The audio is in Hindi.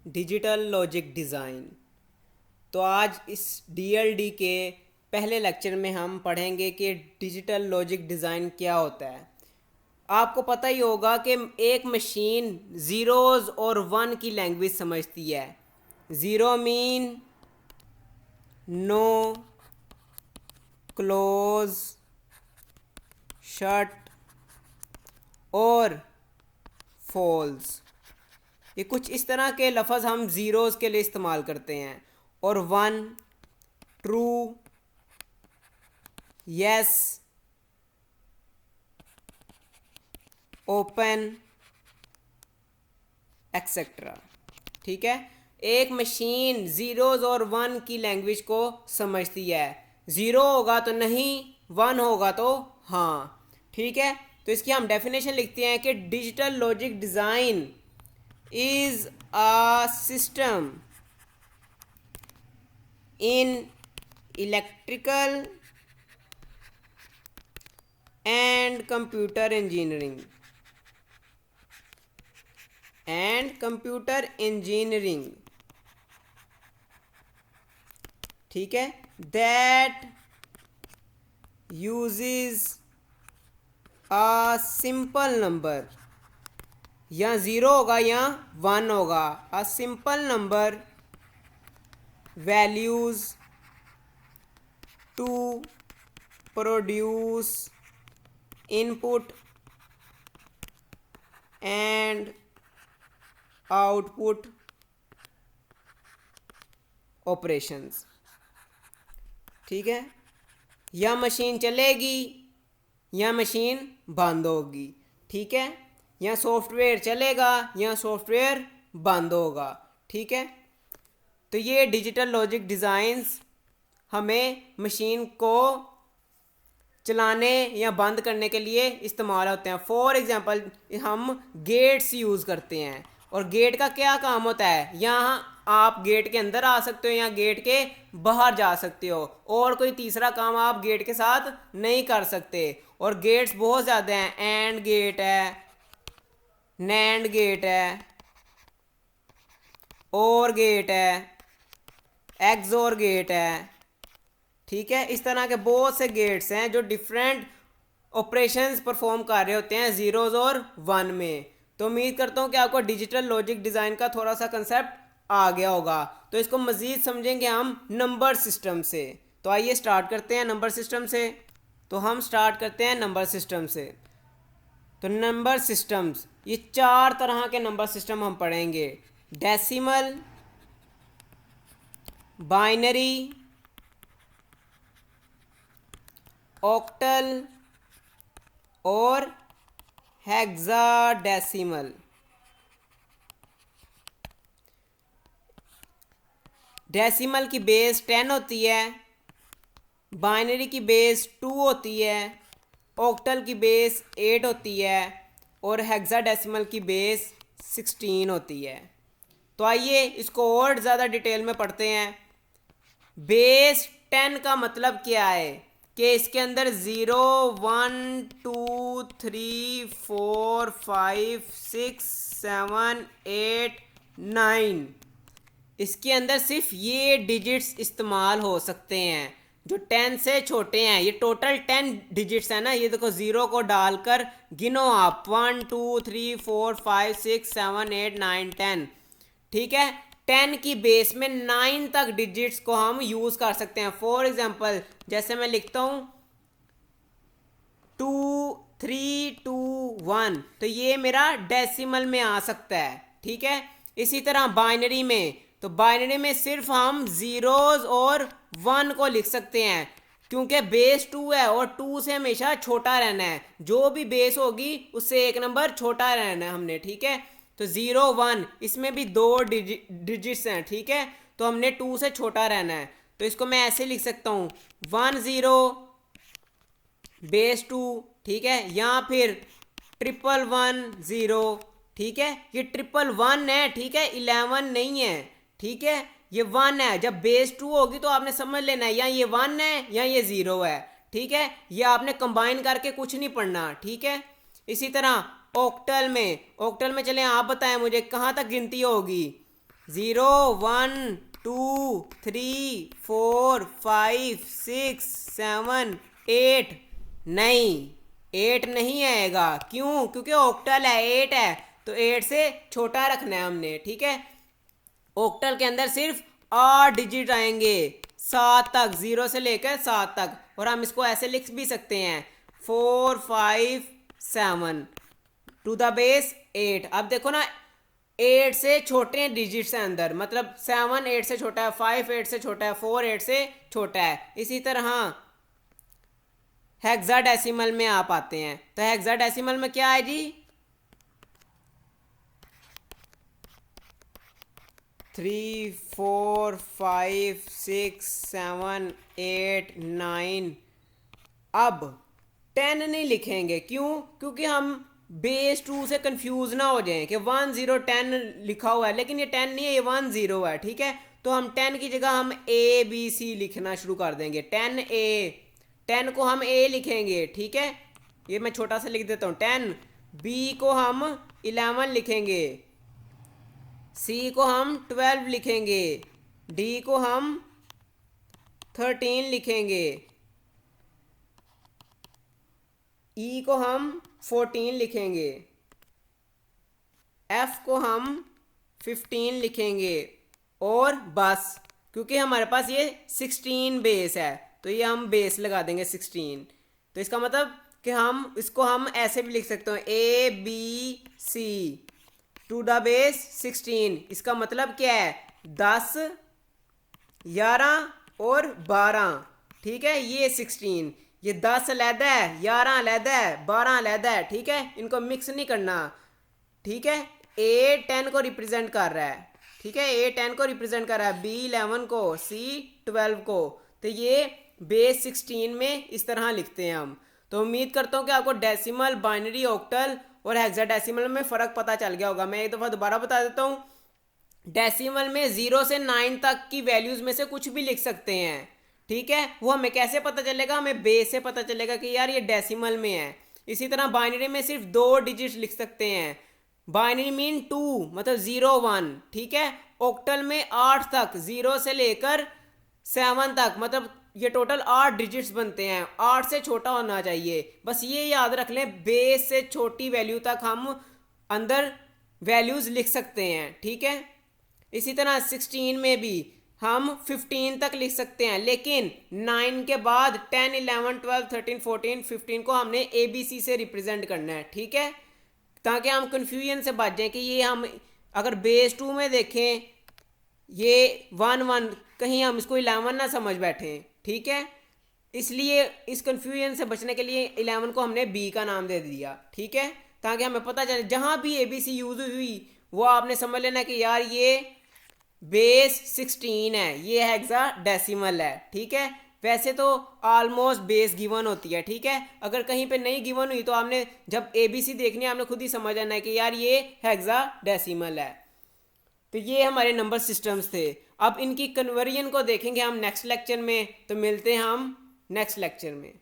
Digital logic design. तो आज इस डीएलडी के पहले लेक्चर में हम पढ़ेंगे कि डिजिटल लॉजिक डिज़ाइन क्या होता है। आपको पता ही होगा कि एक मशीन ज़ीरोज़ और वन की लैंग्वेज समझती है। Zero mean no, close, shut और फॉल्स। ये कुछ इस तरह के लफ्ज़ हम ज़ीरोज़ के लिए इस्तेमाल करते हैं। और one, true, yes, open, etcetera. ठीक है, एक मशीन ज़ीरोज़ और वन की लैंग्वेज को समझती है। ज़ीरो होगा तो नहीं, वन होगा तो हाँ। ठीक है, तो इसकी हम डेफिनेशन लिखते हैं कि digital logic design is a system in electrical and computer engineering ठीक है, that uses a simple number, या ज़ीरो होगा या वन होगा, a simple number values to produce input and output operations. ठीक है, या मशीन चलेगी या मशीन बंद होगी। ठीक है, या सॉफ्टवेयर चलेगा या सॉफ्टवेयर बंद होगा। ठीक है, तो ये डिजिटल लॉजिक डिज़ाइंस हमें मशीन को चलाने या बंद करने के लिए इस्तेमाल होते हैं। फॉर एग्जांपल हम गेट्स यूज़ करते हैं, और गेट का क्या काम होता है, यहाँ आप गेट के अंदर आ सकते हो या गेट के बाहर जा सकते हो, और कोई तीसरा काम आप गेट के साथ नहीं कर सकते। और गेट्स बहुत ज़्यादा हैं, एंड गेट है, नैंड गेट है, और गेट है, एक्सोर गेट है। ठीक है, इस तरह के बहुत से गेट्स हैं जो डिफरेंट ऑपरेशंस परफॉर्म कर रहे होते हैं ज़ीरोज़ और वन में। तो उम्मीद करता हूँ कि आपको डिजिटल लॉजिक डिज़ाइन का थोड़ा सा कंसेप्ट आ गया होगा। तो इसको मज़ीद समझेंगे हम नंबर सिस्टम से। तो आइए स्टार्ट करते हैं नंबर सिस्टम से। तो हम स्टार्ट करते हैं नंबर सिस्टम से। तो नंबर सिस्टम्स, ये चार तरह के नंबर सिस्टम हम पढ़ेंगे: डेसिमल, बाइनरी, ऑक्टल और हेक्साडेसिमल। डेसिमल की बेस 10 होती है, बाइनरी की बेस 2 होती है, ऑक्टल की बेस 8 होती है, और हेक्साडेसिमल की बेस 16 होती है। तो आइए इसको और ज़्यादा डिटेल में पढ़ते हैं। बेस 10 का मतलब क्या है कि इसके अंदर 0, 1, 2, 3, 4, 5, 6, 7, 8, 9, इसके अंदर सिर्फ ये डिजिट्स इस्तेमाल हो सकते हैं जो 10 से छोटे हैं। ये टोटल 10 डिजिट्स है ना, ये देखो ज़ीरो को डालकर गिनो आप, 1, 2, 3, 4, 5, 6, 7, 8, 9, 10। ठीक है, 10 की बेस में 9 तक डिजिट्स को हम यूज़ कर सकते हैं। फॉर एग्जांपल जैसे मैं लिखता हूँ 2, 3, 2, 1, तो ये मेरा डेसिमल में आ सकता है। ठीक है, इसी तरह बाइनरी में, तो बाइनरी में सिर्फ हम ज़ीरोज़ और वन को लिख सकते हैं, क्योंकि बेस 2 है और 2 से हमेशा छोटा रहना है। जो भी बेस होगी उससे एक नंबर छोटा रहना है हमने। ठीक है, तो 0, 1, इसमें भी दो डिजिट्स हैं। ठीक है, तो हमने 2 से छोटा रहना है। तो इसको मैं ऐसे लिख सकता हूँ 1, 0, बेस 2। ठीक है, या फिर 1, 1, 0। ठीक है, ये 1, 1 है। ठीक है, 11 नहीं है। ठीक है, ये 1 है। जब बेस 2 होगी तो आपने समझ लेना है या ये 1 है या ये 0 है। ठीक है, ये आपने कंबाइन करके कुछ नहीं पढ़ना। ठीक है, इसी तरह ऑक्टल में चले आप बताएं मुझे कहाँ तक गिनती होगी। 0 1 2 3 4 5 6 7 8। नहीं, 8 नहीं आएगा। क्यों? क्योंकि ऑक्टल है, 8 है, तो 8 से छोटा रखना है हमने। ठीक है, ऑक्टल के अंदर सिर्फ 8 डिजिट आएंगे, 7 तक, 0 से लेकर 7 तक। और हम इसको ऐसे लिख भी सकते हैं 4 5 7 टू द बेस 8। अब देखो ना, 8 से छोटे डिजिट्स हैं अंदर, मतलब 7 8 से छोटा है, 5 8 से छोटा है, 4 8 से छोटा है। इसी तरह हेक्साडेसिमल में आप आते हैं, तो हेक्साडेसिमल में क्या है जी? 3 4 5 6 7 8 9। अब 10 नहीं लिखेंगे। क्यों? क्योंकि हम बेस 2 से कंफ्यूज ना हो जाएं कि 1 0 10 लिखा हुआ है, लेकिन ये 10 नहीं है, ये 1 0 है। ठीक है, तो हम 10 की जगह हम ए बी सी लिखना शुरू कर देंगे। 10 ए, 10 को हम ए लिखेंगे। ठीक है, ये मैं छोटा सा लिख देता हूँ। 10 बी को हम 11 लिखेंगे, सी को हम 12 लिखेंगे, डी को हम 13 लिखेंगे, ई को हम 14 लिखेंगे, एफ को हम 15 लिखेंगे, और बस। क्योंकि हमारे पास ये 16 बेस है, तो ये हम बेस लगा देंगे 16। तो इसका मतलब कि हम इसको हम ऐसे भी लिख सकते हैं A B C to the base 16। इसका मतलब क्या है? 10 11 और 12। ठीक है, ये 16, ये 10 अलहदा है, 11 अलहदा है, 12 अलहदा है। ठीक है, इनको मिक्स नहीं करना। ठीक है, ए 10 को रिप्रेजेंट कर रहा है। ठीक है, ए 10 को रिप्रेजेंट कर रहा है, बी 11 को, सी 12 को। तो ये बेस 16 में इस तरह लिखते हैं हम। तो उम्मीद करता हूँ कि आपको डेसिमल, बाइनरी, ऑक्टल और हेक्साडेसिमल में फ़र्क पता चल गया होगा। मैं एक दफ़ा दोबारा बता देता हूँ। डेसिमल में 0 से 9 तक की वैल्यूज़ में से कुछ भी लिख सकते हैं। ठीक है, वो हमें कैसे पता चलेगा? हमें बेस से पता चलेगा कि यार ये डेसिमल में है। इसी तरह बाइनरी में सिर्फ 2 डिजिट्स लिख सकते हैं। बाइनरी मीन 2, मतलब 0 1। ठीक है, ऑक्टल में 8 तक, 0 से लेकर 7 तक, मतलब ये टोटल 8 डिजिट्स बनते हैं। 8 से छोटा होना चाहिए, बस ये याद रख लें। बेस से छोटी वैल्यू तक हम अंदर वैल्यूज़ लिख सकते हैं। ठीक है, इसी तरह 16 में भी हम 15 तक लिख सकते हैं, लेकिन 9 के बाद 10 11 12 13 14 15 को हमने ए बी सी से रिप्रेजेंट करना है। ठीक है, ताकि हम कन्फ्यूजन से बच जाएं कि ये हम अगर बेस 2 में देखें ये 1 1, कहीं हम इसको 11 ना समझ बैठें। ठीक है, इसलिए इस कन्फ्यूजन से बचने के लिए 11 को हमने बी का नाम दे दिया। ठीक है, ताकि हमें पता चले जहाँ भी ए बी सी यूज हुई वो आपने समझ लेना कि यार ये बेस 16 है, ये हेक्साडेसिमल है। ठीक है, वैसे तो ऑलमोस्ट बेस गिवन होती है। ठीक है, अगर कहीं पे नहीं गिवन हुई तो आपने जब एबीसी देखनी है आपने खुद ही समझ जाना है कि यार ये हेक्साडेसिमल है। तो ये हमारे नंबर सिस्टम्स थे। अब इनकी कन्वर्जन को देखेंगे हम नेक्स्ट लेक्चर में। तो मिलते हैं हम नेक्स्ट लेक्चर में।